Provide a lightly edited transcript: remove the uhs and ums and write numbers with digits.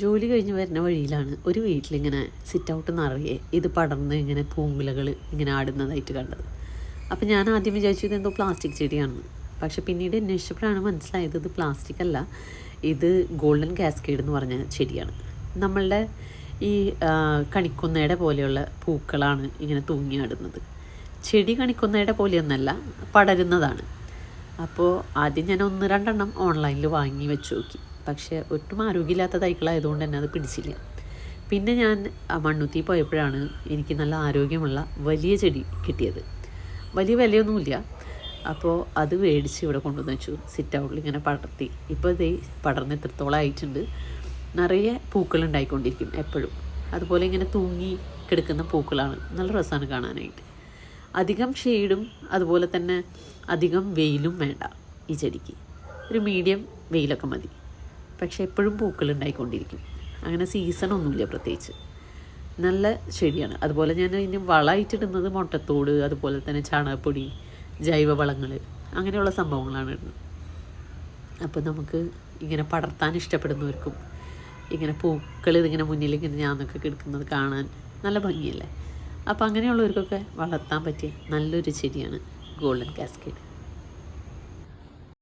ജോലി കഴിഞ്ഞ് വരുന്ന വഴിയിലാണ് ഒരു വീട്ടിലിങ്ങനെ സിറ്റ് ഔട്ട് നിറയെ ഇത് പടർന്ന് ഇങ്ങനെ പൂങ്കുലകൾ ഇങ്ങനെ ആടുന്നതായിട്ട് കണ്ടത്. അപ്പോൾ ഞാൻ ആദ്യം വിചാരിച്ചു ഇതെന്തോ പ്ലാസ്റ്റിക് ചെടിയാണെന്ന്. പക്ഷെ പിന്നീട് അന്വേഷിച്ചപ്പോഴാണ് മനസ്സിലായത് ഇത് പ്ലാസ്റ്റിക് അല്ല, ഇത് ഗോൾഡൻ കാസ്കേഡ് എന്ന് പറഞ്ഞ ചെടിയാണ്. നമ്മളുടെ ഈ കണിക്കൊന്നയുടെ പോലെയുള്ള പൂക്കളാണ് ഇങ്ങനെ തൂങ്ങിയാടുന്നത്. ചെടി കണിക്കൊന്നയുടെ പോലെയൊന്നല്ല, പടരുന്നതാണ്. അപ്പോൾ ആദ്യം ഞാൻ 1-2 ഓൺലൈനിൽ വാങ്ങി വെച്ച് നോക്കി. പക്ഷേ ഒട്ടും ആരോഗ്യമില്ലാത്ത തൈകളായതുകൊണ്ട് തന്നെ അത് പിടിച്ചില്ല. പിന്നെ ഞാൻ മണ്ണുത്തി പോയപ്പോഴാണ് എനിക്ക് നല്ല ആരോഗ്യമുള്ള വലിയ ചെടി കിട്ടിയത്. വലിയ വിലയൊന്നുമില്ല. അപ്പോൾ അത് മേടിച്ച് ഇവിടെ കൊണ്ടുവന്ന് വെച്ചു. സിറ്റ് ഔട്ടിൽ ഇങ്ങനെ പടർത്തി. ഇപ്പോൾ ഇതേ പടർന്ന് എത്രത്തോളം ആയിട്ടുണ്ട്. നിറയെ പൂക്കളുണ്ടായിക്കൊണ്ടിരിക്കും എപ്പോഴും. അതുപോലെ ഇങ്ങനെ തൂങ്ങി കിടക്കുന്ന പൂക്കളാണ്. നല്ല രസമാണ് കാണാനായിട്ട്. അധികം ഷെയ്ഡും അതുപോലെ തന്നെ അധികം വെയിലും വേണ്ട ഈ ചെടിക്ക്. ഒരു മീഡിയം വെയിലൊക്കെ മതി. പക്ഷേ എപ്പോഴും പൂക്കളുണ്ടായിക്കൊണ്ടിരിക്കും. അങ്ങനെ സീസണൊന്നുമില്ല പ്രത്യേകിച്ച്. നല്ല ചെടിയാണ്. അതുപോലെ ഞാൻ ഇതിന് വളമായിട്ടിടുന്നത് മുട്ടത്തോട്, അതുപോലെ തന്നെ ചാണകപ്പൊടി, ജൈവവളങ്ങൾ, അങ്ങനെയുള്ള സംഭവങ്ങളാണ് ഇടുന്നത്. അപ്പോൾ നമുക്ക് ഇങ്ങനെ പടർത്താൻ ഇഷ്ടപ്പെടുന്നവർക്കും ഇങ്ങനെ പൂക്കൾ ഇതിങ്ങനെ മുന്നിൽ ഇങ്ങനെ ഞാനൊക്കെ കിടക്കുന്നത് കാണാൻ നല്ല ഭംഗിയല്ലേ. അപ്പോൾ അങ്ങനെയുള്ളവർക്കൊക്കെ വളർത്താൻ പറ്റിയ നല്ലൊരു ചെടിയാണ് ഗോൾഡൻ കാസ്കേഡ്.